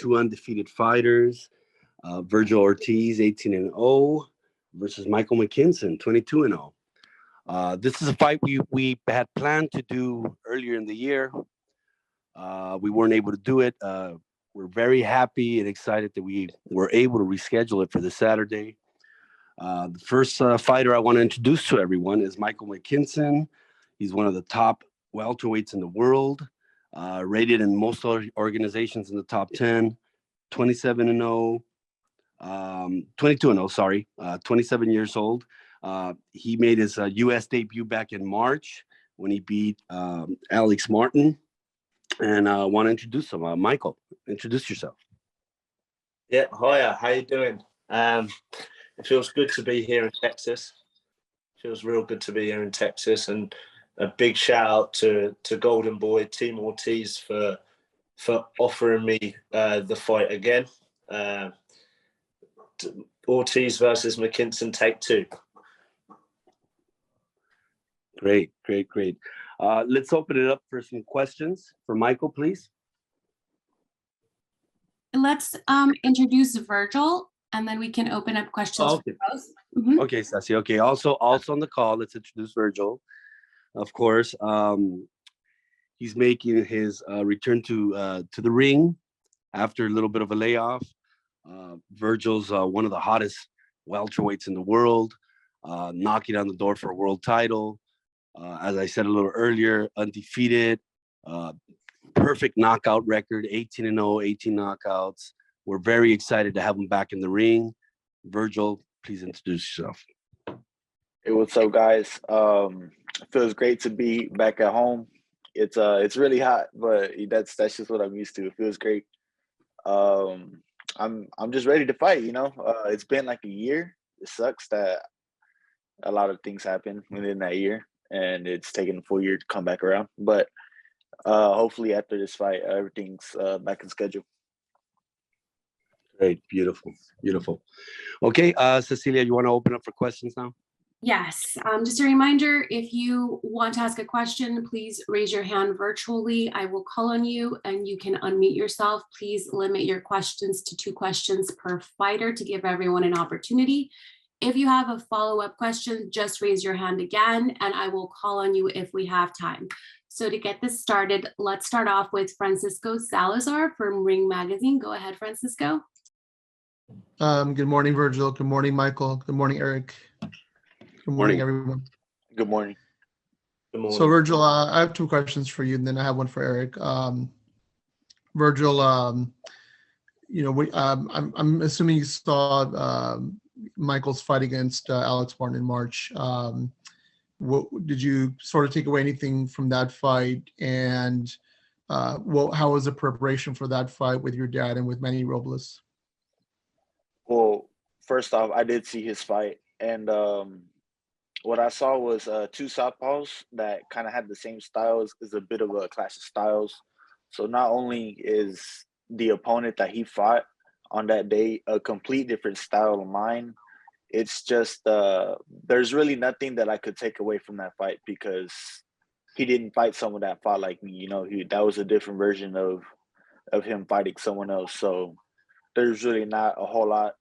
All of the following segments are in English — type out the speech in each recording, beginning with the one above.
two undefeated fighters. Virgil Ortiz, 18-0, versus Michael McKinson, 22-0. This is a fight we had planned to do earlier in the year. We weren't able to do it. We're very happy and excited that we were able to reschedule it for this Saturday. The first fighter I want to introduce to everyone is Michael McKinson. He's one of the top welterweights in the world, rated in most organizations in the top 10, 27-0, 22-0, sorry, 27 years old. He made his U.S. debut back in March when he beat Alex Martin. And I want to introduce him. Michael, introduce yourself. Yeah, hiya, how you doing? It feels good to be here in Texas. Feels real good to be here in Texas, and a big shout out to Golden Boy Team Ortiz for offering me the fight again. Ortiz versus McKinson, take 2. Great. Let's open it up for some questions for Michael, please. Let's introduce Virgil, and then we can open up questions for both. Mm-hmm. Okay, Sassy. Okay, also on the call, let's introduce Virgil. Of course, he's making his return to the ring after a little bit of a layoff. Virgil's one of the hottest welterweights in the world, knocking on the door for a world title. As I said a little earlier, undefeated, perfect knockout record, 18-0, 18 knockouts. We're very excited to have him back in the ring. Virgil, please introduce yourself. Hey, what's up, guys? It feels great to be back at home. It's really hot, but that's just what I'm used to. It feels great. I'm just ready to fight. It's been like a year. It sucks that a lot of things happen within that year, and it's taken a full year to come back around. But hopefully after this fight, everything's back in schedule. Great, beautiful. Okay, Cecilia, you want to open up for questions now? Yes, just a reminder, if you want to ask a question, please raise your hand virtually. I will call on you and you can unmute yourself. Please limit your questions to 2 questions per fighter to give everyone an opportunity. If you have a follow-up question, just raise your hand again and I will call on you if we have time. So to get this started, let's start off with Francisco Salazar from Ring Magazine. Go ahead, Francisco. Good morning, Virgil. Good morning, Michael. Good morning, Eric. Good morning, everyone. Good morning. So, Virgil, I have 2 questions for you, and then I have one for Eric. Virgil, I'm assuming you saw Michael's fight against Alex Martin in March. Did you sort of take away anything from that fight? And how was the preparation for that fight with your dad and with Manny Robles? Well, first off, I did see his fight, and what I saw was 2 southpaws that kind of had the same styles. Is a bit of a clash of styles. So not only is the opponent that he fought on that day a complete different style of mine, it's just there's really nothing that I could take away from that fight because he didn't fight someone that fought like me. That was a different version of him fighting someone else. So there's really not a whole lot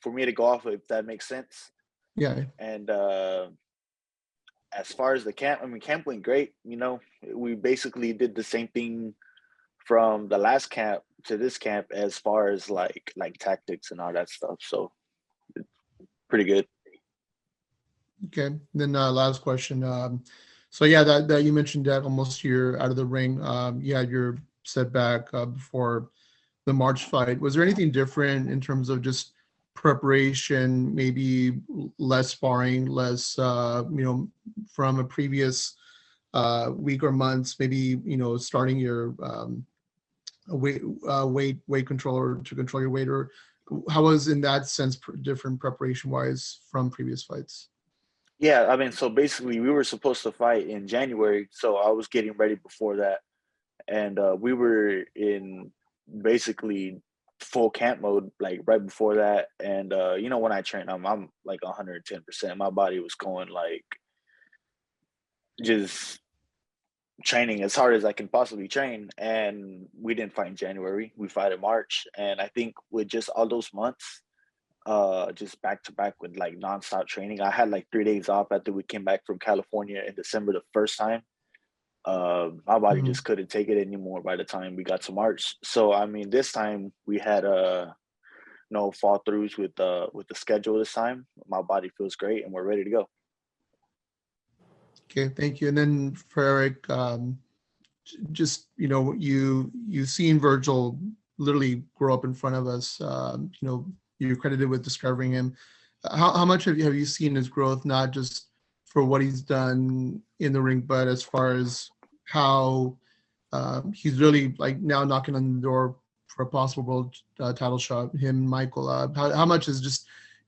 for me to go off of, if that makes sense. Yeah. And as far as the camp, camp went great. We basically did the same thing from the last camp to this camp as far as like tactics and all that stuff. So it's pretty good. Okay. Then last question. So yeah, that you mentioned that almost you're out of the ring. You had your setback before the March fight. Was there anything different in terms of just preparation, maybe less sparring, less from a previous week or months, maybe starting your weight controller to control your weight, or how was in that sense different preparation wise from previous fights? Yeah, so basically we were supposed to fight in January, so I was getting ready before that, and we were in basically full camp mode like right before that. And when I train, I'm like 110%. My body was going like just training as hard as I can possibly train. And we didn't fight in January. We fight in March. And I think with just all those months, just back to back with like nonstop training, I had like 3 days off after we came back from California in December the first time. My body just couldn't take it anymore by the time we got to March. So I mean, this time we had no fall throughs with the schedule this time. My body feels great and we're ready to go. Okay, thank you. And then for Eric, just, you know, you've seen Virgil literally grow up in front of us. You know, you're credited with discovering him. How much have you seen his growth, not just for what he's done in the ring, but as far as how he's really like now knocking on the door for a possible world title shot, him, Michael? How much is just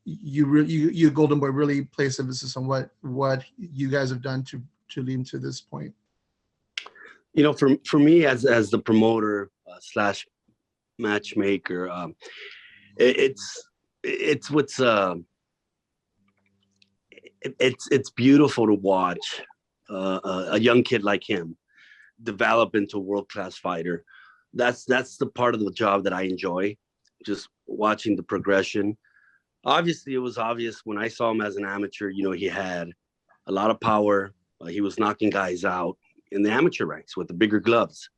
you Golden Boy really place emphasis on what you guys have done to lead him to this point? You know, for me as the promoter slash matchmaker, it's what's it's beautiful to watch a young kid like him develop into a world-class fighter. That's the part of the job that I enjoy, just watching the progression. Obviously, it was obvious when I saw him as an amateur, you know, he had a lot of power. He was knocking guys out in the amateur ranks with the bigger gloves.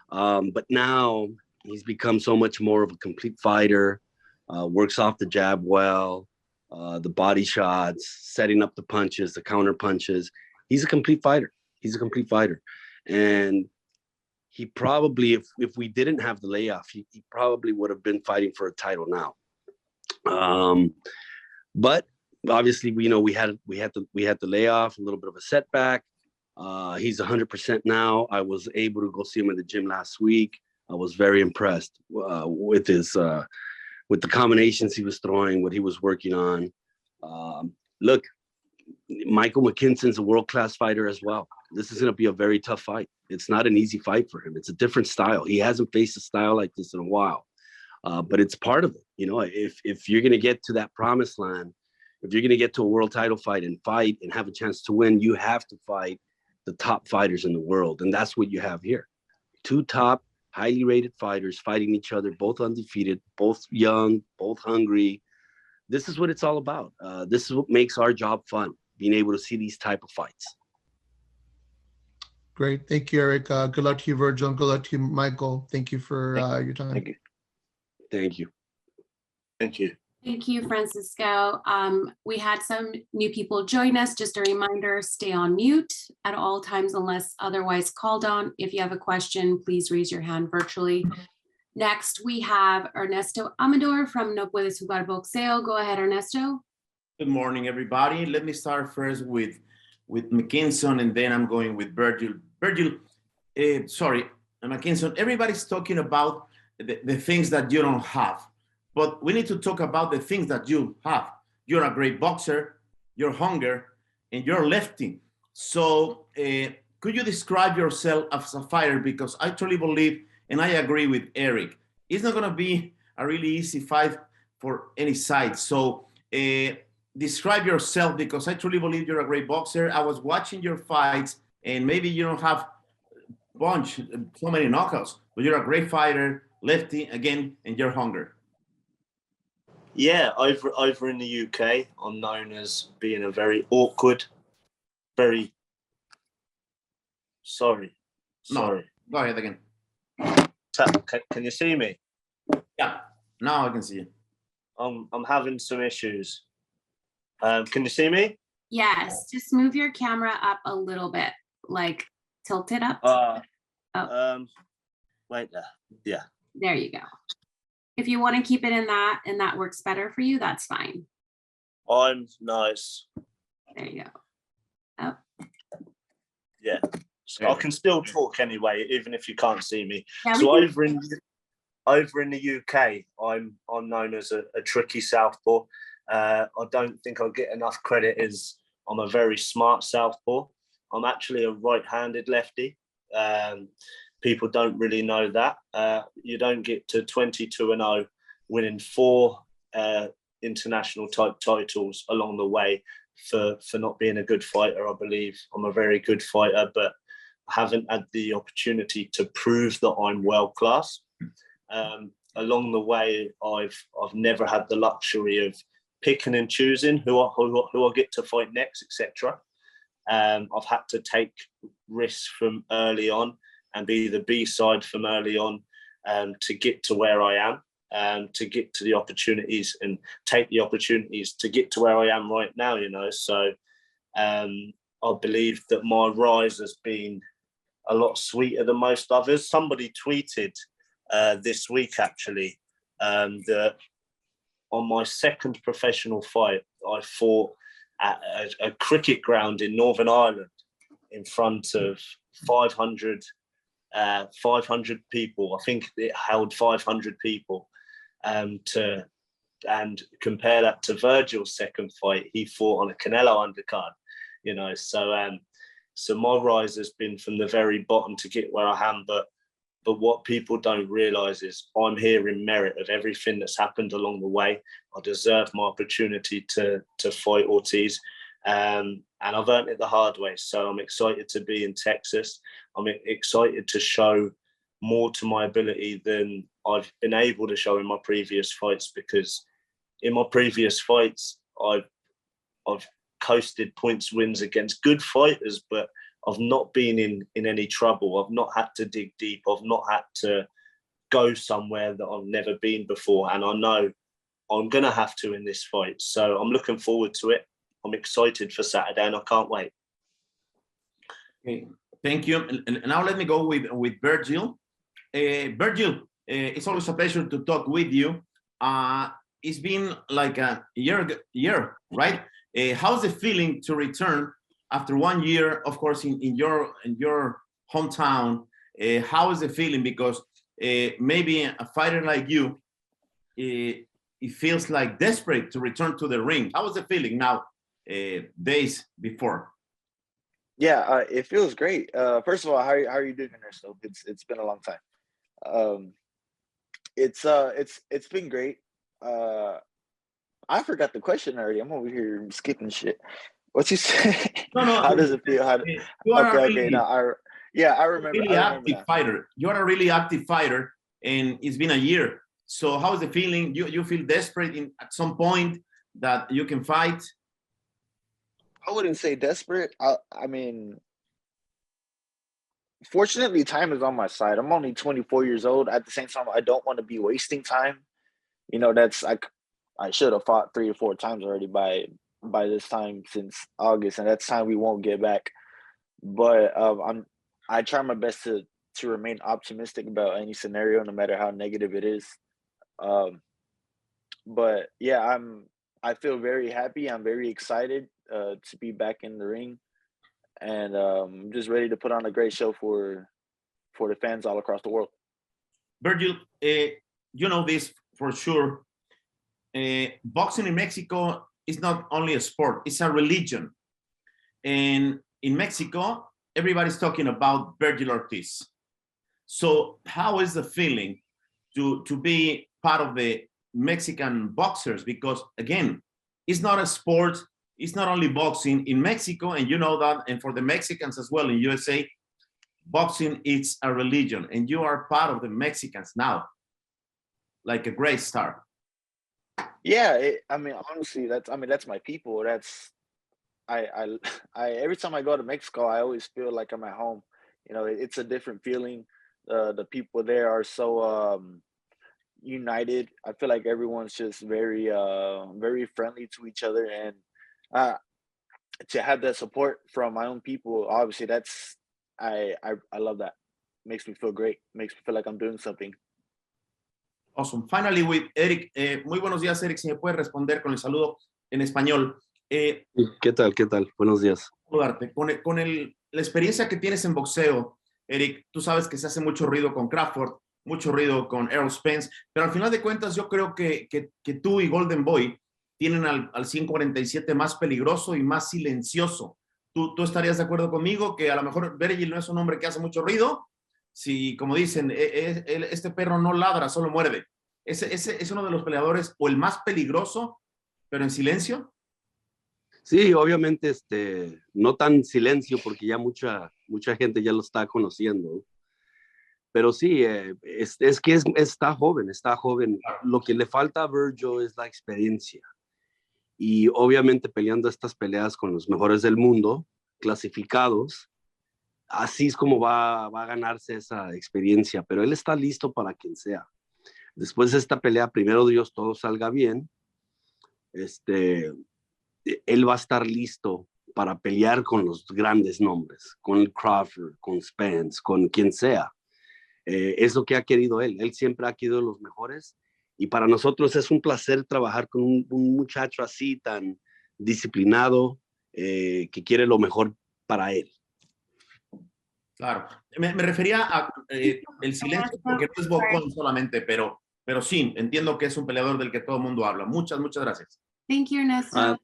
But now he's become so much more of a complete fighter, works off the jab well, the body shots, setting up the punches, the counter punches. He's a complete fighter. He's a complete fighter. And he probably, if we didn't have the layoff, he probably would have been fighting for a title now. But obviously, you know, we had the layoff, a little bit of a setback. He's 100% now. I was able to go see him in the gym last week. I was very impressed with his with the combinations he was throwing, what he was working on. Look, Michael McKinson's a world-class fighter as well. This is going to be a very tough fight. It's not an easy fight for him. It's a different style. He hasn't faced a style like this in a while. But it's part of it. You know, if you're going to get to that promised land, if you're going to get to a world title fight and have a chance to win, you have to fight the top fighters in the world. And that's what you have here. Two top, highly rated fighters fighting each other, both undefeated, both young, both hungry. This is what it's all about. This is what makes our job fun, being able to see these type of fights. Great. Thank you, Eric. Good luck to you, Virgil, and good luck to you, Michael. Thank you for your time. Thank you. Thank you. Thank you. Thank you, Francisco. We had some new people join us. Just a reminder, stay on mute at all times unless otherwise called on. If you have a question, please raise your hand virtually. Next, we have Ernesto Amador from No Puedes Jugar Boxeo. Go ahead, Ernesto. Good morning, everybody. Let me start first with McKinson, and then I'm going with Virgil. Virgil, McKinson, everybody's talking about the things that you don't have. But we need to talk about the things that you have. You're a great boxer, you're hungry, and you're lefty. So could you describe yourself as a fighter? Because I truly believe, and I agree with Eric, it's not going to be a really easy fight for any side. So describe yourself, because I truly believe you're a great boxer. I was watching your fights, and maybe you don't have so many knockouts, but you're a great fighter, lefty again, and you're hungry. Yeah, over in the UK, I'm known as being a very awkward, very sorry. No, go ahead again. Can you see me? Yeah, now I can see you. I'm having some issues. Can you see me? Yes, just move your camera up a little bit, like tilt it up. Wait there. Yeah. There you go. If you want to keep it in that and that works better for you, that's fine. I'm nice. There you go. Oh. Yeah. So I can still talk anyway, even if you can't see me. Yeah, so over in the UK, I'm known as a tricky southpaw. I don't think I get enough credit as I'm a very smart southpaw. I'm actually a right-handed lefty. People don't really know that. You don't get to 22-0, winning 4 international type titles along the way for not being a good fighter. I believe I'm a very good fighter, but haven't had the opportunity to prove that I'm world class. Along the way, I've never had the luxury of picking and choosing who I get to fight next, etc. I've had to take risks from early on and be the B-side from early on to get to where I am, to get to the opportunities and take the opportunities to get to where I am right now, you know. So I believe that my rise has been a lot sweeter than most others. Somebody tweeted this week, actually, that on my second professional fight, I fought at a cricket ground in Northern Ireland in front of 500 people. I think it held 500 people. And compare that to Virgil's second fight, he fought on a Canelo undercard, you know. So my rise has been from the very bottom to get where I am, but what people don't realize is I'm here in merit of everything that's happened along the way. I deserve my opportunity to fight Ortiz, and I've earned it the hard way. So I'm excited to be in Texas. I'm excited to show more to my ability than I've been able to show in my previous fights, because in my previous fights, I've coasted points wins against good fighters, but I've not been in any trouble. I've not had to dig deep. I've not had to go somewhere that I've never been before. And I know I'm going to have to in this fight. So I'm looking forward to it. I'm excited for Saturday and I can't wait. Okay, thank you. And now let me go with Virgil. Virgil, it's always a pleasure to talk with you. It's been like a year, right? How's the feeling to return after 1 year, of course, in your hometown? How is the feeling? Because maybe a fighter like you, it feels like desperate to return to the ring. How was the feeling now, days before? Yeah, it feels great. First of all, how are you doing there? So it's been a long time. It's been great. I forgot the question already. I'm over here skipping shit. What you say? No. How does it feel? You are okay. No, I remember. Really active fighter. You are a really active fighter, and it's been a year. So how is the feeling? You feel desperate at some point that you can fight? I wouldn't say desperate. I mean, fortunately, time is on my side. I'm only 24 years old. At the same time, I don't want to be wasting time. You know, I should have fought 3 or 4 times already by this time since August, and that's time we won't get back. But I try my best to remain optimistic about any scenario, no matter how negative it is. But yeah, I feel very happy. I'm very excited to be back in the ring, and I'm just ready to put on a great show for the fans all across the world. Virgil, you know this for sure. Boxing in Mexico is not only a sport, it's a religion. And in Mexico, everybody's talking about Virgil Ortiz. So how is the feeling to be part of the Mexican boxers? Because again, it's not a sport, it's not only boxing in Mexico, and you know that, and for the Mexicans as well in USA, boxing is a religion, and you are part of the Mexicans now, like a great star. Yeah, I mean, honestly, that's my people. I every time I go to Mexico, I always feel like I'm at home. You know, it's a different feeling. The people there are so united. I feel like everyone's just very friendly to each other, and to have that support from my own people, obviously, I love that. Makes me feel great. Makes me feel like I'm doing something. Awesome. Finally, with Eric. Muy buenos días, Eric. Si me puedes responder con el saludo en español. ¿Qué tal? Buenos días. Saludarte. Con la experiencia que tienes en boxeo, Eric, tú sabes que se hace mucho ruido con Crawford, mucho ruido con Errol Spence, pero al final de cuentas yo creo que tú y Golden Boy tienen al 147 más peligroso y más silencioso. ¿Tú estarías de acuerdo conmigo que a lo mejor Virgil no es un hombre que hace mucho ruido? Si, como dicen, este perro no ladra, solo muerde. ¿Ese es uno de los peleadores o el más peligroso, pero en silencio? Sí, obviamente, no tan silencio porque ya mucha gente ya lo está conociendo. Pero sí, es que está joven, está joven. Lo que le falta a Virgil es la experiencia. Y obviamente peleando estas peleas con los mejores del mundo, clasificados, así es como va a ganarse esa experiencia. Pero él está listo para quien sea. Después de esta pelea, primero Dios, todo salga bien. Él va a estar listo para pelear con los grandes nombres, con Crawford, con Spence, con quien sea. Es lo que ha querido él. Él siempre ha querido los mejores y para nosotros es un placer trabajar con un muchacho así tan disciplinado que quiere lo mejor para él. Claro, me refería a el silencio porque no es bocón solamente, pero sí, entiendo que es un peleador del que todo el mundo habla. Muchas gracias. Thank you, Ernesto.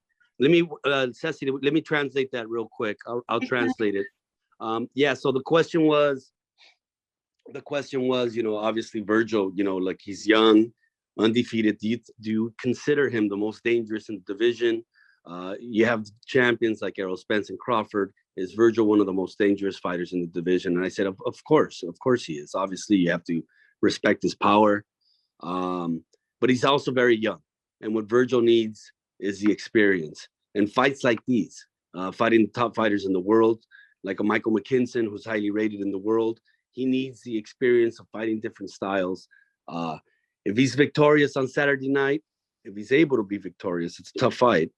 Ceci, let me translate that real quick. I'll translate it. Yeah, so the question was, obviously Virgil, like he's young, undefeated. Do you consider him the most dangerous in the division? You have champions like ERROL, Spence, and Crawford. Is Virgil one of the most dangerous fighters in the division? And I said, of course he is. Obviously, you have to respect his power, but he's also very young. And what Virgil needs is the experience. And fights like these, fighting the top fighters in the world, like a Michael McKinson, who's highly rated in the world, he needs the experience of fighting different styles. If he's victorious on Saturday night, if he's able to be victorious, it's a tough fight.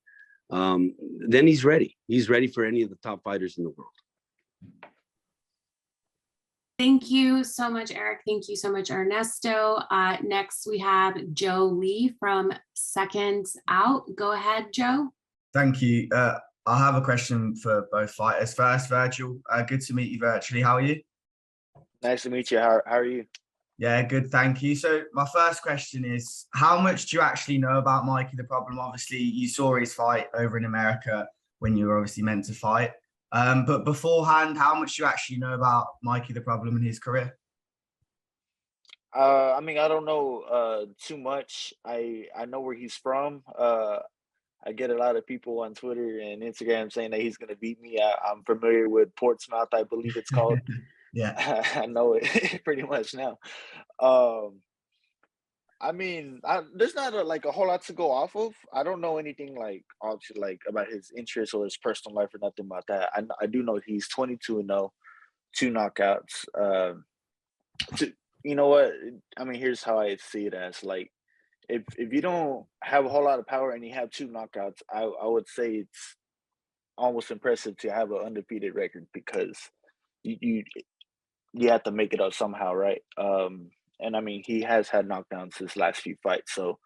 Then he's ready. He's ready for any of the top fighters in the world. Thank you so much, Eric. Thank you so much, Ernesto. Next, we have Joe Lee from SecondsOut. Go ahead, Joe. Thank you. I have a question for both fighters. First, Virgil, good to meet you virtually. How are you? Nice to meet you. How are you? Yeah, good, thank you. So my first question is, how much do you actually know about Mikey the Problem? Obviously, you saw his fight over in America when you were obviously meant to fight. But beforehand, how much do you actually know about Mikey the Problem and his career? I mean, I don't know too much. I know where he's from. I get a lot of people on Twitter and Instagram saying that he's going to beat me. I'm familiar with Portsmouth, I believe it's called. Yeah, I know it pretty much now. I mean, there's not a whole lot to go off of. I don't know anything obviously about his interests or his personal life or nothing about that. I do know he's 22-0, 2 knockouts. You know what? I mean, here's how I see it as if you don't have a whole lot of power and you have 2 knockouts, I would say it's almost impressive to have an undefeated record because you have to make it up somehow, right? And I mean, he has had knockdowns his last few fights, so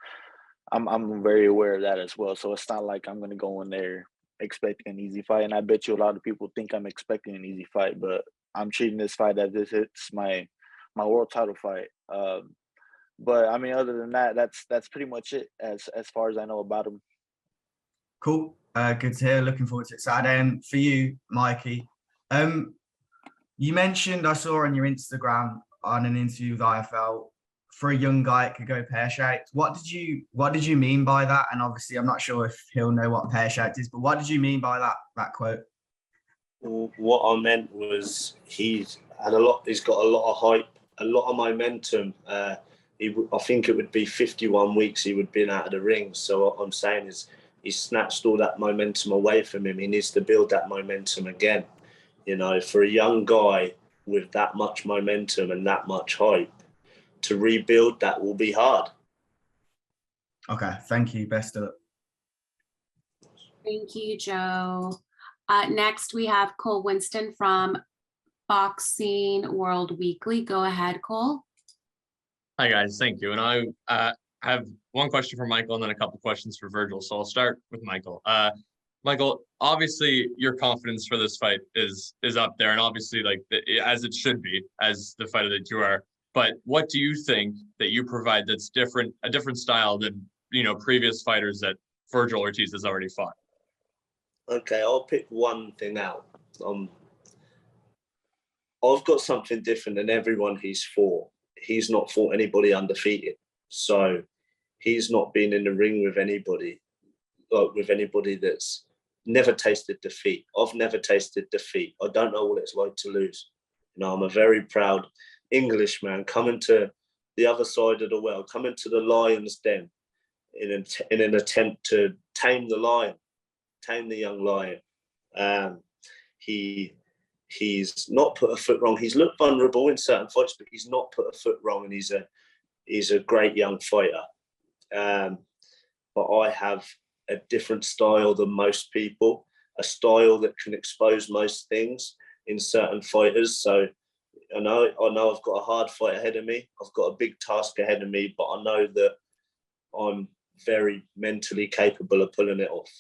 I'm very aware of that as well. So it's not like I'm going to go in there expecting an easy fight, and I bet you a lot of people think I'm expecting an easy fight, but I'm treating this fight as if it's my world title fight. But I mean, other than that, that's pretty much it as far as I know about him. Cool. Good to hear. Looking forward to it Saturday. And for you, Mikey, you mentioned, I saw on your Instagram on an interview with IFL, for a young guy it could go pear-shaped. What did you mean by that? And obviously I'm not sure if he'll know what pear-shaped is, but what did you mean by that quote? What I meant was he's got a lot of hype, a lot of momentum. I think it would be 51 weeks he would have been out of the ring. So what I'm saying is he snatched all that momentum away from him. He needs to build that momentum again. You know, for a young guy with that much momentum and that much hype, to rebuild that will be hard. Okay, thank you. Best of luck. Thank you, Joe. Next, we have Cole Winston from Boxing World Weekly. Go ahead, Cole. Hi, guys. Thank you. And I have one question for Michael and then a couple questions for Virgil. So I'll start with Michael. Michael, obviously your confidence for this fight is up there, and obviously as it should be, as the fighter that you are. But what do you think that you provide that's a different style than previous fighters that Virgil Ortiz has already fought? Okay, I'll pick one thing out. I've got something different than everyone he's fought. He's not fought anybody undefeated, so he's not been in the ring with anybody that's never tasted defeat. I've never tasted defeat. I don't know what it's like to lose. You know, I'm a very proud Englishman coming to the other side of the world, coming to the lion's den in an attempt to tame the lion, tame the young lion. He's not put a foot wrong. He's looked vulnerable in certain fights, but he's not put a foot wrong, and he's a great young fighter. But I have a different style than most people, a style that can expose most things in certain fighters. So I know I've got a hard fight ahead of me. I've got a big task ahead of me, but I know that I'm very mentally capable of pulling it off.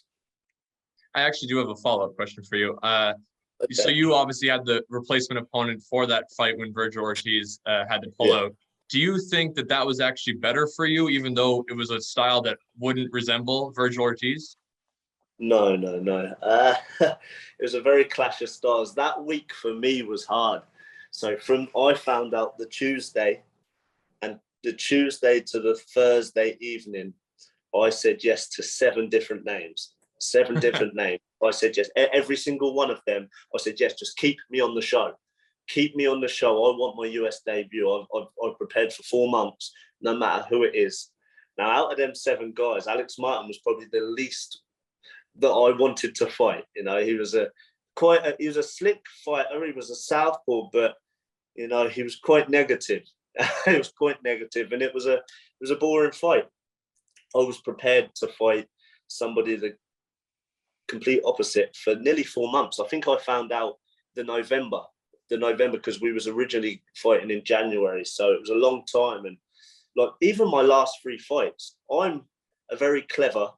I actually do have a follow-up question for you. Okay. So you obviously had the replacement opponent for that fight when Virgil Ortiz had to pull out. Do you think that that was actually better for you, even though it was a style that wouldn't resemble Virgil Ortiz? No. It was a very clash of styles. That week for me was hard. So I found out the Tuesday, and the Tuesday to the Thursday evening, I said yes to 7 different names. 7 different names. I said yes. Every single one of them, I said yes, just keep me on the show. Keep me on the show. I want my US debut. I've prepared for 4 months, no matter who it is. Now, out of them 7 guys, Alex Martin was probably the least that I wanted to fight. You know, he was a slick fighter. He was a southpaw, but you know, he was quite negative. It was quite negative, and it was a boring fight. I was prepared to fight somebody the complete opposite for nearly 4 months. I think I found out the November because we was originally fighting in January, so it was a long time. And like even my last 3 fights, I'm a very clever,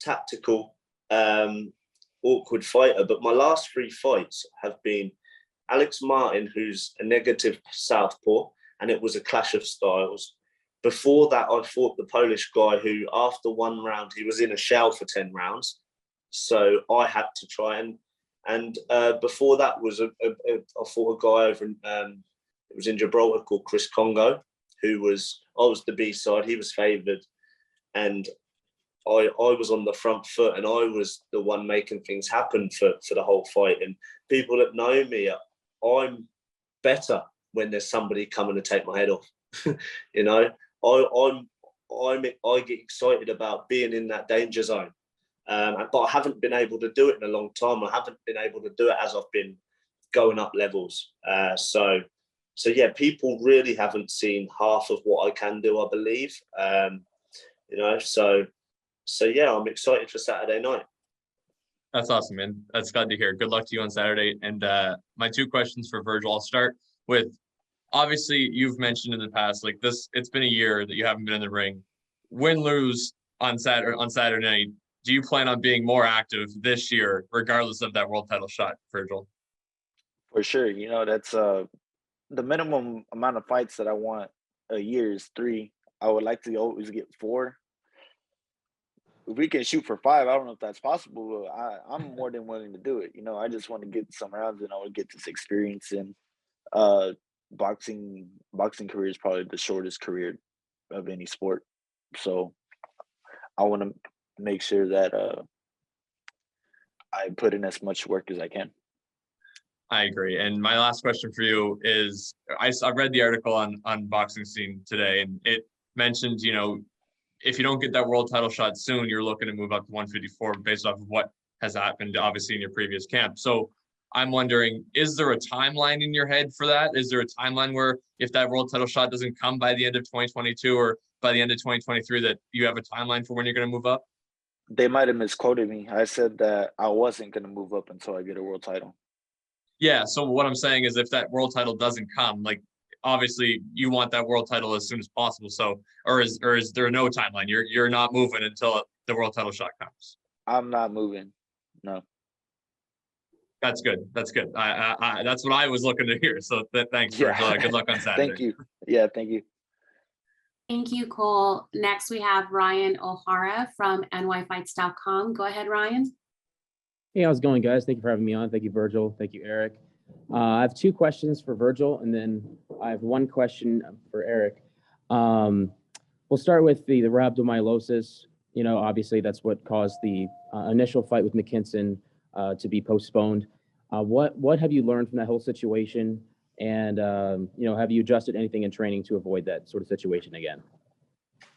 tactical, awkward fighter, but my last 3 fights have been Alex Martin, who's a negative southpaw, and it was a clash of styles. Before that, I fought the Polish guy who, after 1 round, he was in a shell for 10 rounds. So I had to try and before that was I fought a guy over in it was in Gibraltar called Chris Congo, I was the B side. He was favoured, and I was on the front foot, and I was the one making things happen for the whole fight. And people that know me, I'm better when there's somebody coming to take my head off. You know, I get excited about being in that danger zone. But I haven't been able to do it in a long time. I haven't been able to do it as I've been going up levels. So yeah, people really haven't seen half of what I can do, I believe. You know, so yeah, I'm excited for Saturday night. That's awesome, man. That's glad to hear. Good luck to you on Saturday. And my 2 questions for Virgil. I'll start with, obviously, you've mentioned in the past, like this, it's been a year that you haven't been in the ring. Win, lose on Saturday night. Do you plan on being more active this year, regardless of that world title shot, Virgil? For sure. You know, that's the minimum amount of fights that I want a year is 3. I would like to always get 4. If we can shoot for 5, I don't know if that's possible, but I'm more than willing to do it. You know, I just want to get some rounds, and I want to get this experience. And boxing career is probably the shortest career of any sport. So I want to make sure that I put in as much work as I can. I agree. And my last question for you is, I read the article on Boxing Scene today, and it mentioned, you know, if you don't get that world title shot soon, you're looking to move up to 154 based off of what has happened, obviously, in your previous camp. So I'm wondering, is there a timeline in your head for that? Is there a timeline where if that world title shot doesn't come by the end of 2022 or by the end of 2023, that you have a timeline for when you're going to move up? They might have misquoted me. I said that I wasn't going to move up until I get a world title. Yeah. So what I'm saying is, if that world title doesn't come, like, obviously you want that world title as soon as possible. So, or is there no timeline? You're not moving until the world title shot comes. I'm not moving. No. That's good. That's good. That's what I was looking to hear. So thanks, Virgil. Good luck on Saturday. Thank you. Yeah, thank you. Thank you, Cole. Next, we have Ryan OHara from nyfights.com. Go ahead, Ryan. Hey, how's it going, guys? Thank you for having me on. Thank you, Virgil. Thank you, Eric. I have 2 questions for Virgil, and then I have 1 question for Eric. We'll start with the rhabdomyolysis. you know, obviously that's what caused the initial fight with McKinson to be postponed. What have you learned from that whole situation? And, you know, have you adjusted anything in training to avoid that sort of situation again?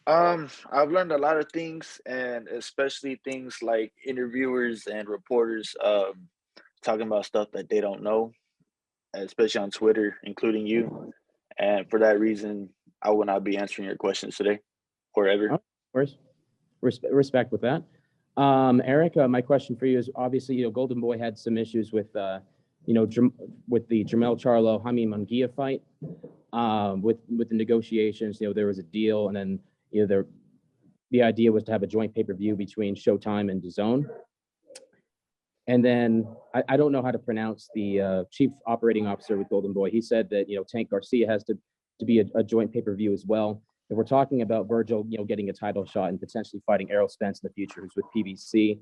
I've learned a lot of things, and especially things like interviewers and reporters talking about stuff that they don't know, especially on Twitter, including you. And for that reason, I will not be answering your questions today or ever. Of course, respect with that. Eric, my question for you is obviously, you know, Golden Boy had some issues with, you know, with the Jermell Charlo Jaime Munguia fight, with the negotiations. You know, there was a deal, and then, you know, the idea was to have a joint pay-per-view between Showtime and DAZN. And then I don't know how to pronounce the chief operating officer with Golden Boy. He said that, you know, Tank Garcia has to be a joint pay-per-view as well. If we're talking about Virgil, you know, getting a title shot and potentially fighting ERROL Spence in the future, who's with PBC,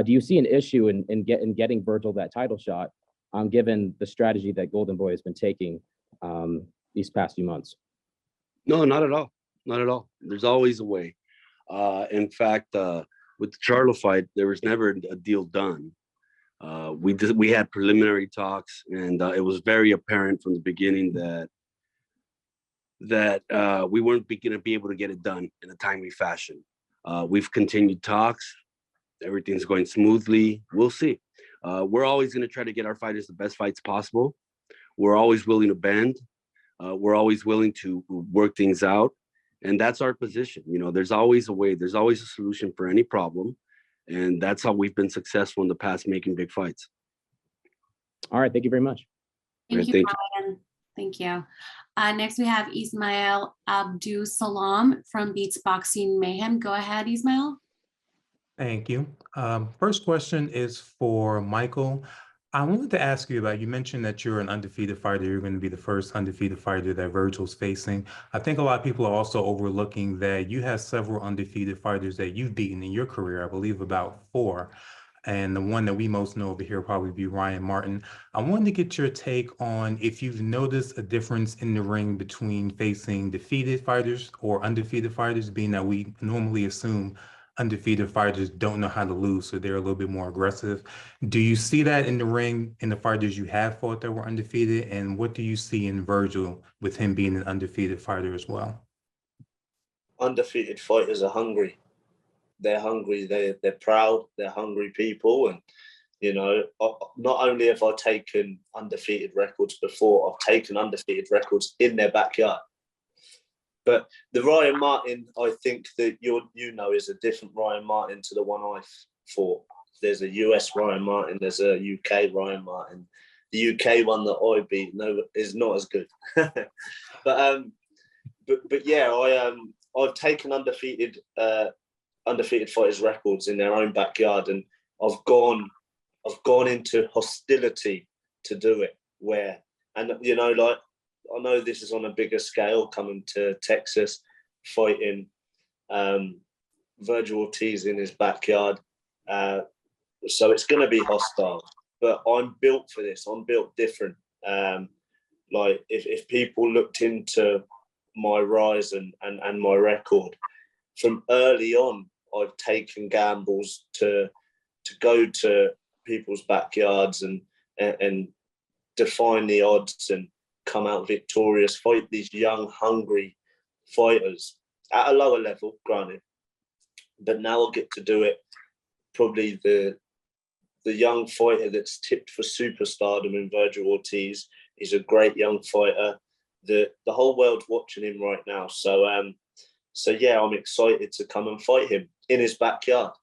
do you see an issue in getting Virgil that title shot, given the strategy that Golden Boy has been taking these past few months? No, not at all. Not at all. There's always a way. In fact, with the Charlo fight, there was never a deal done. We had preliminary talks, and it was very apparent from the beginning that we weren't going to be able to get it done in a timely fashion. We've continued talks. Everything's going smoothly. We'll see. We're always going to try to get our fighters the best fights possible. We're always willing to bend. We're always willing to work things out. And that's our position. You know, there's always a way. There's always a solution for any problem. And that's how we've been successful in the past, making big fights. All right. Thank you very much. Thank you, Thank Brian. Thank you. Next, we have Ismael Salam from Beats Boxing Mayhem. Go ahead, Ismael. Thank you. First question is for Michael. I wanted to ask you about, you mentioned that you're an undefeated fighter. You're going to be the first undefeated fighter that Virgil's facing. I think a lot of people are also overlooking that you have several undefeated fighters that you've beaten in your career, I believe about 4. And the one that we most know over here will probably be Ryan Martin. I wanted to get your take on if you've noticed a difference in the ring between facing defeated fighters or undefeated fighters, being that we normally assume undefeated fighters don't know how to lose, so they're a little bit more aggressive. Do you see that in the ring in the fighters you have fought that were undefeated? And what do you see in Virgil with him being an undefeated fighter as well? Undefeated fighters are hungry. They're hungry. They're proud. They're hungry people. And, you know, not only have I taken undefeated records before, I've taken undefeated records in their backyard. But the Ryan Martin, I think that you know, is a different Ryan Martin to the one I fought. There's a US Ryan Martin, there's a UK Ryan Martin. The UK one that I beat is not as good. but yeah, I've taken undefeated fighters' records in their own backyard, and I've gone into hostility to do it. And you know, like, I know this is on a bigger scale, coming to Texas, fighting Virgil Ortiz in his backyard. So it's going to be hostile. But I'm built for this. I'm built different. Like, if people looked into my rise and my record, from early on, I've taken gambles to go to people's backyards and define the odds and come out victorious, fight these young, hungry fighters at a lower level, granted. But now I'll get to do it. Probably the young fighter that's tipped for superstardom in Virgil Ortiz. He's a great young fighter. The whole world's watching him right now. So yeah, I'm excited to come and fight him in his backyard.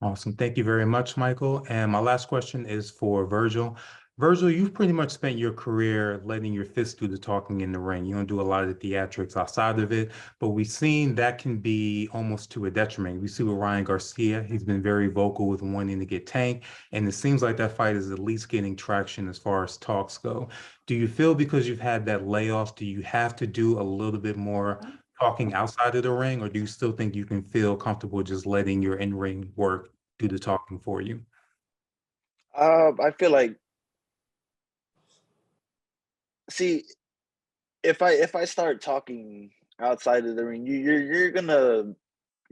Awesome. Thank you very much, Michael. And my last question is for Virgil. Virgil, you've pretty much spent your career letting your fists do the talking in the ring. You don't do a lot of the theatrics outside of it, but we've seen that can be almost to a detriment. We see with Ryan Garcia, he's been very vocal with wanting to get Tank, and it seems like that fight is at least getting traction as far as talks go. Do you feel because you've had that layoff, do you have to do a little bit more talking outside of the ring, or do you still think you can feel comfortable just letting your in-ring work do the talking for you? I feel like, see, if I start talking outside of the ring, you're gonna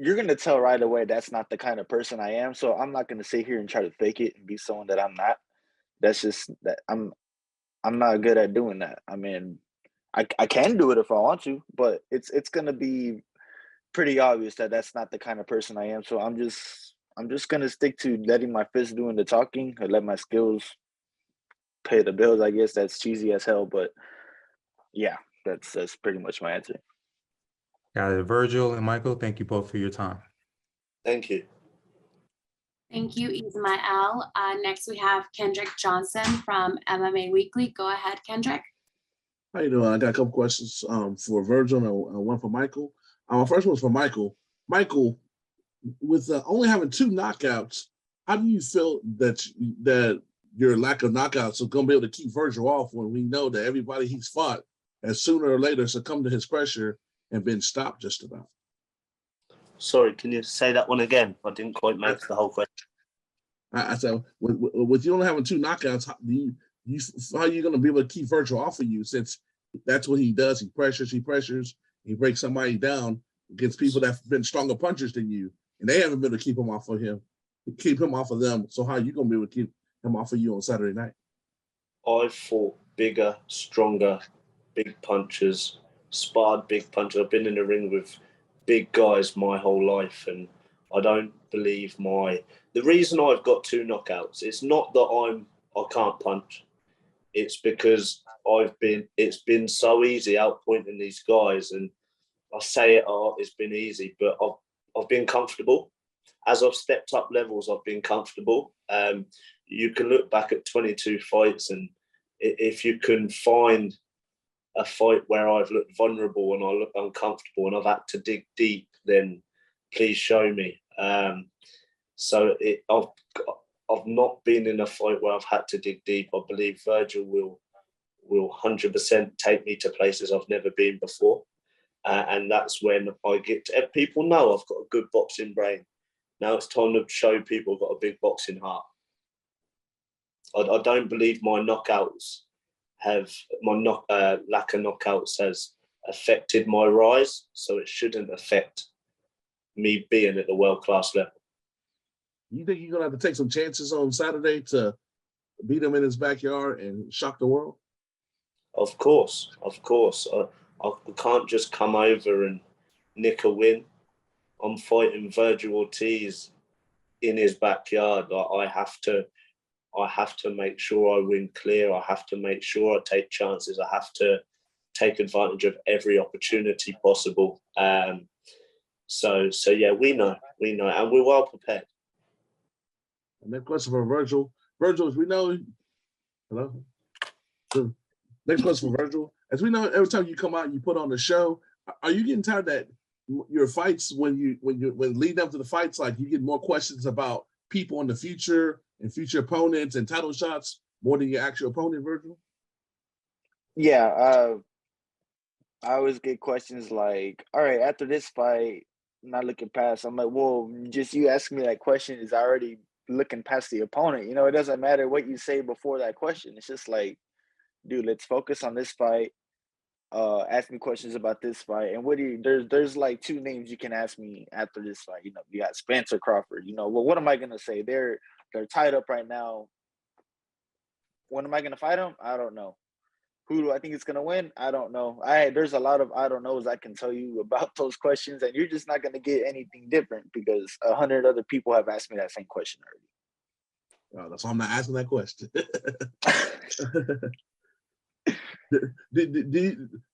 you're gonna tell right away that's not the kind of person I am. So I'm not gonna sit here and try to fake it and be someone that I'm not. That's just that I'm not good at doing that. I mean, I can do it if I want to, but it's gonna be pretty obvious that that's not the kind of person I am. So I'm just gonna stick to letting my fists doing the talking and let my skills pay the bills. I guess that's cheesy as hell, but yeah, that's pretty much my answer. Got it. Virgil and Michael, thank you both for your time. Thank you. Thank you, Ismael. Next, we have Kendrick Johnson from MMA Weekly. Go ahead, Kendrick. How you doing? I got a couple questions for Virgil and one for Michael. My first one's for Michael. Michael, with only having 2 knockouts, how do you feel that your lack of knockouts is going to be able to keep Virgil off when we know that everybody he's fought has sooner or later succumbed to his pressure and been stopped just about? Sorry, can you say that one again? I didn't quite make the whole question. I said, with you only having 2 knockouts, how are you going to be able to keep Virgil off of you, since that's what he does? He pressures, he breaks somebody down against people that have been stronger punchers than you, and they haven't been able to keep him off of them. So how are you going to be able to keep him off of you on Saturday night? I've fought bigger, stronger, big punchers, sparred big punchers. I've been in the ring with big guys my whole life, and I don't believe the reason I've got 2 knockouts, it's not that I can't punch. It's because it's been so easy outpointing these guys, and I say it's been easy, but I've been comfortable. As I've stepped up levels, I've been comfortable. You can look back at 22 fights, and if you can find a fight where I've looked vulnerable and I look uncomfortable and I've had to dig deep, then please show me. I've not been in a fight where I've had to dig deep. I believe Virgil will 100% take me to places I've never been before. And that's when people know I've got a good boxing brain. Now it's time to show people I've got a big boxing heart. I don't believe my knockouts lack of knockouts has affected my rise, so it shouldn't affect me being at the world-class level. You think you're going to have to take some chances on Saturday to beat him in his backyard and shock the world? Of course. I can't just come over and nick a win. I'm fighting Virgil Ortiz in his backyard. I have to make sure I win clear. I have to make sure I take chances. I have to take advantage of every opportunity possible. So yeah, we know, and we're well prepared. And next question for Virgil. Virgil, as we know, hello. So next question for Virgil. As we know, every time you come out and you put on the show, are you getting tired that your fights, when leading up to the fights, like you get more questions about people in the future and future opponents and title shots more than your actual opponent, Virgil? Yeah, I always get questions like, all right, after this fight, not looking past. I'm like, well, just you asking me that question is already looking past the opponent. You know, it doesn't matter what you say before that question. It's just like, dude, let's focus on this fight. Ask me questions about this fight. And what do you, there's like 2 names you can ask me after this fight. You know, you got Spence or Crawford. You know, well, what am I gonna say? They're tied up right now. When am I gonna fight them? I don't know. Who do I think is gonna win? I don't know. There's a lot of I don't knows I can tell you about those questions, and you're just not gonna get anything different because 100 other people have asked me that same question already. That's why I'm not asking that question.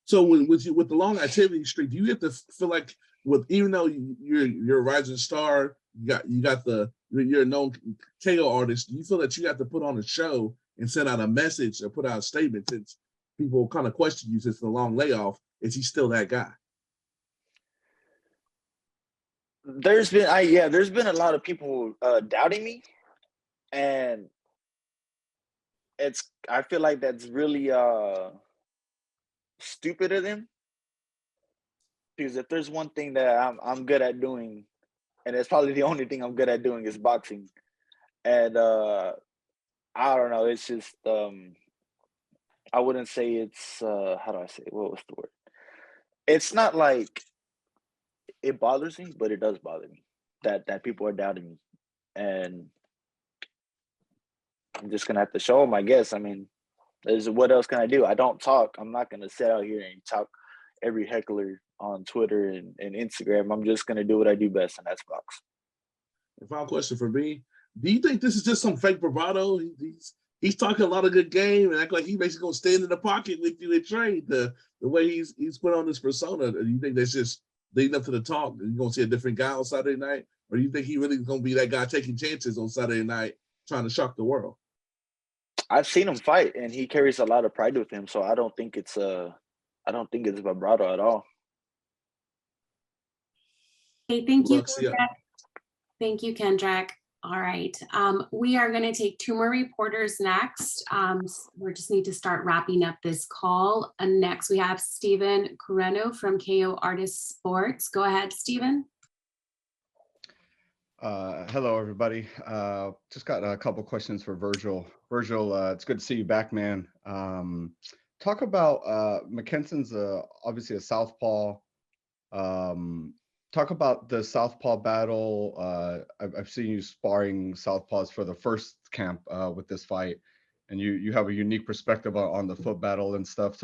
So with the long activity streak, do you have to feel like, even though you're a rising star, you're a known KO artist, do you feel that you have to put on a show and send out a message or put out a statement, since people kind of question you since the long layoff? Is he still that guy? There's been a lot of people doubting me, and I feel like that's really stupid of them, because if there's one thing that I'm good at doing, and it's probably the only thing I'm good at doing, is boxing. And I don't know, it's just I wouldn't say it's how do I say it? What was the word? It's not like it bothers me, but it does bother me that people are doubting me, and I'm just gonna have to show them, I guess. I mean, what else can I do? I don't talk. I'm not gonna sit out here and talk every heckler on Twitter and Instagram. I'm just gonna do what I do best, and that's box. And final question for me: do you think this is just some fake bravado? He's talking a lot of good game and act like he basically gonna stand in the pocket with you and trade the way he's put on this persona. Do you think that's just leading up to the talk? Are you gonna see a different guy on Saturday night, or do you think he really is gonna be that guy taking chances on Saturday night, trying to shock the world? I've seen him fight, and he carries a lot of pride with him. So I don't think it's vibrato at all. Okay, thank you, Lux, yeah. Kendrick. Thank you, Kendrick. All right, we are going to take 2 more reporters next. We just need to start wrapping up this call. And next we have Steven Cureno from KO Artist Sports. Go ahead, Steven. Hello, everybody. Just got a couple questions for Virgil. Virgil, it's good to see you back, man. Talk about McKinson's obviously a southpaw. Talk about the southpaw battle. I've seen you sparring southpaws for the first camp with this fight, and you have a unique perspective on the foot battle and stuff.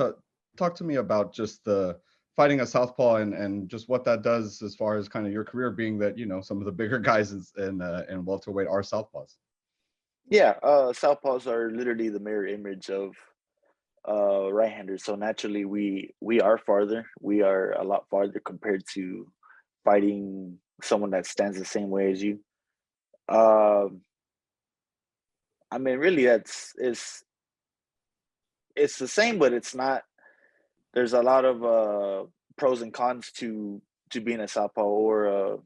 Talk to me about just the fighting a southpaw and just what that does as far as kind of your career, being that, you know, some of the bigger guys in welterweight are southpaws. Yeah, southpaws are literally the mirror image of right-handers. So naturally, we are farther. We are a lot farther compared to fighting someone that stands the same way as you. I mean, really, it's the same, but it's not. There's a lot of pros and cons to being a southpaw or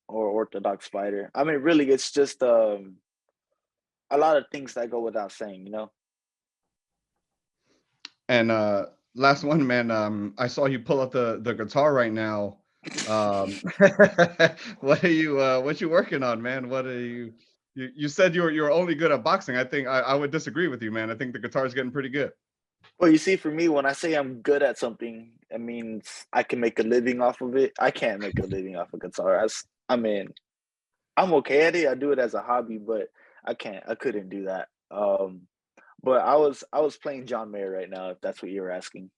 orthodox fighter. I mean, really, it's just a lot of things that go without saying, you know. And last one, man. I saw you pull up the guitar right now. What you working on, man? What are you said you were only good at boxing. I think I would disagree with you, man. I think the guitar is getting pretty good. Well, you see, for me, when I say I'm good at something, it means I can make a living off of it. I can't make a living off of guitar. I mean, I'm okay at it. I do it as a hobby, but I couldn't do that. But I was playing John Mayer right now, if that's what you were asking.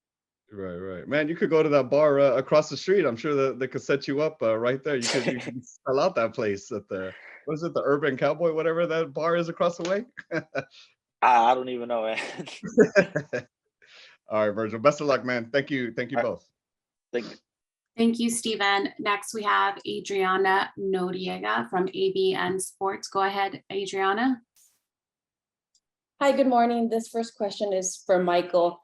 Right. Man, you could go to that bar across the street. I'm sure they could set you up right there. You could sell out that place at the, what is it, the Urban Cowboy, whatever that bar is across the way. I don't even know, man. All right, Virgil. Best of luck, man. Thank you both. Thank you. Thank you, Steven. Next, we have Adriana Noriega from ABN Sports. Go ahead, Adriana. Hi, good morning. This first question is for Michael.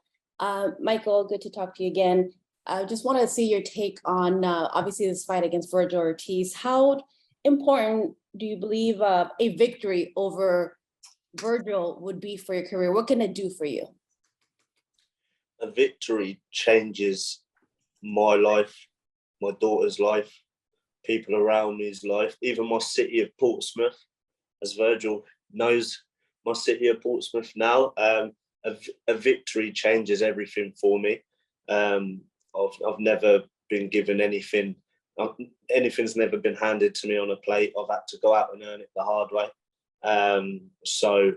Michael, good to talk to you again. I just want to see your take on, obviously, this fight against Virgil Ortiz. How important do you believe a victory over Virgil would be for your career? What can it do for you? A victory changes my life, my daughter's life, people around me's life, even my city of Portsmouth, as Virgil knows my city of Portsmouth now. A victory changes everything for me. I've never been given anything. Anything's never been handed to me on a plate. I've had to go out and earn it the hard way. So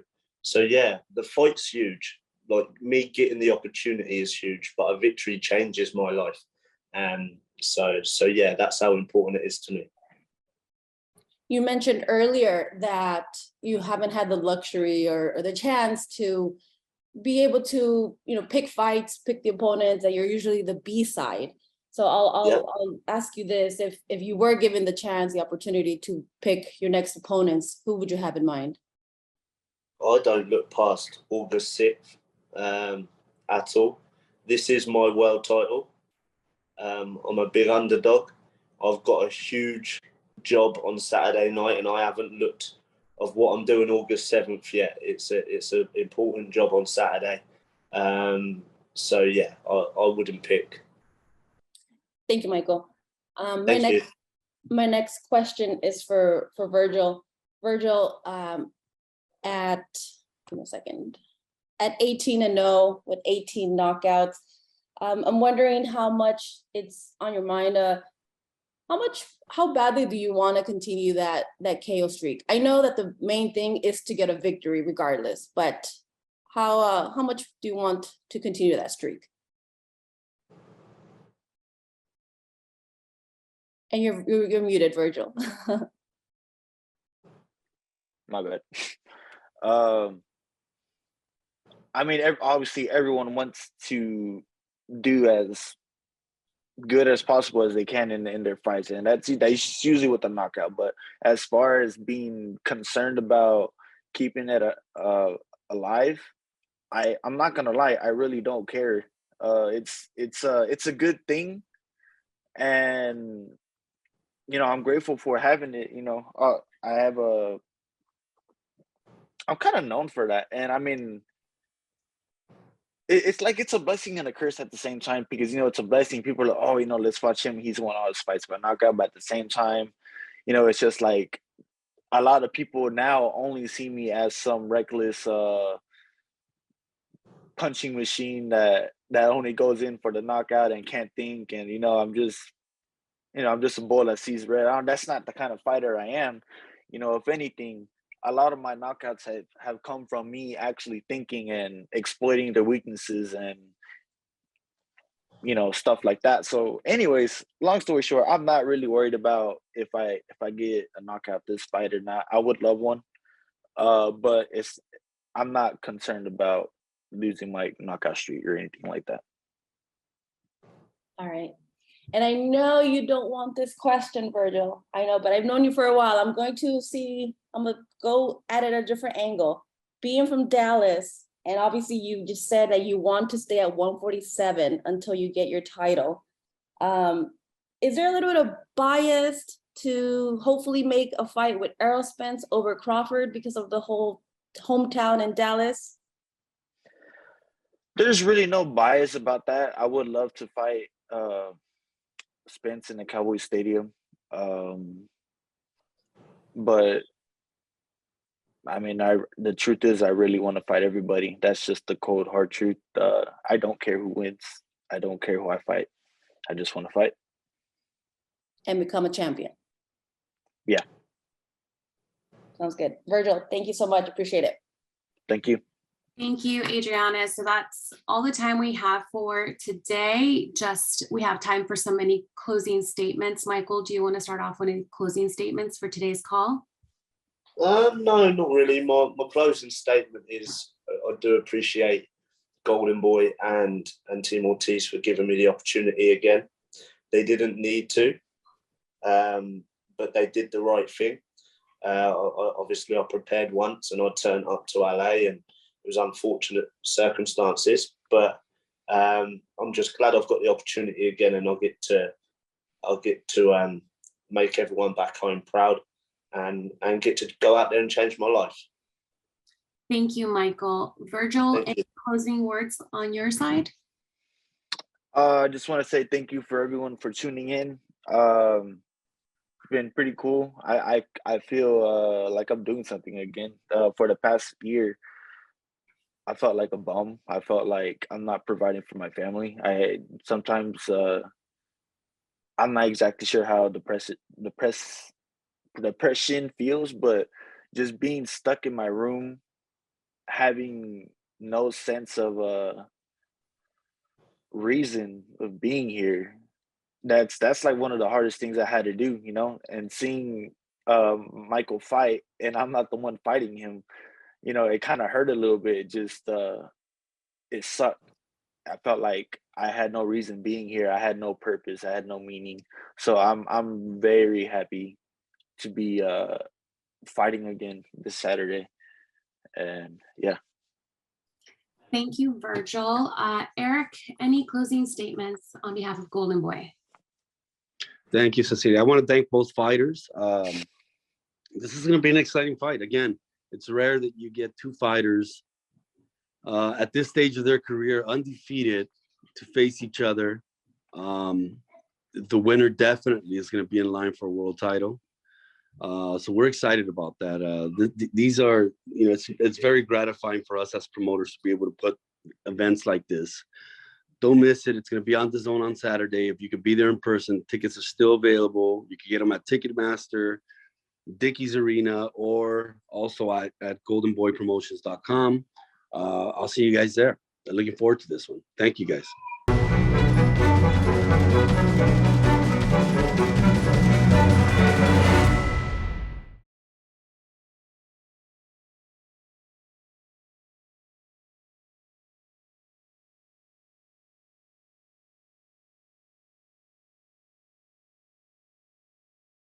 yeah, the fight's huge. Like, me getting the opportunity is huge, but a victory changes my life. So yeah, that's how important it is to me. You mentioned earlier that you haven't had the luxury or the chance to be able to, pick fights, pick the opponents, that you're usually the B side. So I'll ask you this: if you were given the chance, the opportunity to pick your next opponents, who would you have in mind? I don't look past August 6th at all. This is my world title. I'm a big underdog. I've got a huge job on Saturday night, and I haven't looked of what I'm doing August 7th yet. It's an important job on Saturday. So yeah, I wouldn't pick. Thank you, Michael. Thank you. My next question is for Virgil. Virgil, give me a second. At 18-0 with 18 knockouts, I'm wondering how much it's on your mind. how badly do you want to continue that KO streak? I know that the main thing is to get a victory regardless, but how much do you want to continue that streak? And you're muted, Virgil. My bad. I mean, obviously everyone wants to do as good as possible as they can in their fights, and that's usually with the knockout. But as far as being concerned about keeping it alive, I'm not gonna lie, I really don't care. It's a good thing, and I'm grateful for having it. I'm kind of known for that, and I mean, it's like it's a blessing and a curse at the same time, because it's a blessing. People are like, oh, let's watch him, he's won all his fights by knockout. But at the same time, it's just like a lot of people now only see me as some reckless punching machine that only goes in for the knockout and can't think. And I'm just a bull that sees red. That's not the kind of fighter I am. If anything, a lot of my knockouts have come from me actually thinking and exploiting their weaknesses and stuff like that. So anyways, long story short, I'm not really worried about if I get a knockout this fight or not. I would love one, but I'm not concerned about losing my knockout streak or anything like that. All right. And I know you don't want this question, Virgil. I know, but I've known you for a while. I'm going to go at it a different angle. Being from Dallas, and obviously you just said that you want to stay at 147 until you get your title. Is there a little bit of bias to hopefully make a fight with Errol Spence over Crawford because of the whole hometown in Dallas? There's really no bias about that. I would love to fight Spence in the Cowboys Stadium, but I mean, the truth is, I really want to fight everybody. That's just the cold hard truth. I don't care who wins. I don't care who I fight. I just want to fight and become a champion. Yeah. Sounds good. Virgil, thank you so much. Appreciate it. Thank you. Thank you, Adriana. So that's all the time we have for today. We have time for any closing statements. Michael, do you want to start off with any closing statements for today's call? No, not really. My closing statement is I do appreciate Golden Boy and Team Ortiz for giving me the opportunity again. They didn't need to, but they did the right thing. Obviously, I prepared once and I turned up to LA, and it was unfortunate circumstances, but I'm just glad I've got the opportunity again, and I'll get to make everyone back home proud and get to go out there and change my life. Thank you, Michael. Virgil, any closing words on your side? I just want to say thank you for everyone for tuning in. It's been pretty cool. I feel like I'm doing something again. For the past year, I felt like a bum. I felt like I'm not providing for my family. Sometimes I'm not exactly sure how depression feels, but just being stuck in my room, having no sense of reason of being here, that's like one of the hardest things I had to do, and seeing Michael fight, and I'm not the one fighting him, it kind of hurt a little bit. Just it sucked. I felt like I had no reason being here. I had no purpose. I had no meaning. So I'm very happy to be fighting again this Saturday. And yeah. Thank you, Virgil. Eric, any closing statements on behalf of Golden Boy? Thank you, Cecilia. I want to thank both fighters. This is going to be an exciting fight. Again, it's rare that you get two fighters at this stage of their career, undefeated, to face each other. The winner definitely is going to be in line for a world title. So we're excited about that. These are, it's very gratifying for us as promoters to be able to put events like this Don't miss it. It's going to be on DAZN on Saturday. If you could be there in person, tickets are still available. You can get them at Ticketmaster, Dickies Arena, or also at goldenboypromotions.com. I'll see you guys there. I'm looking forward to this one. Thank you, guys.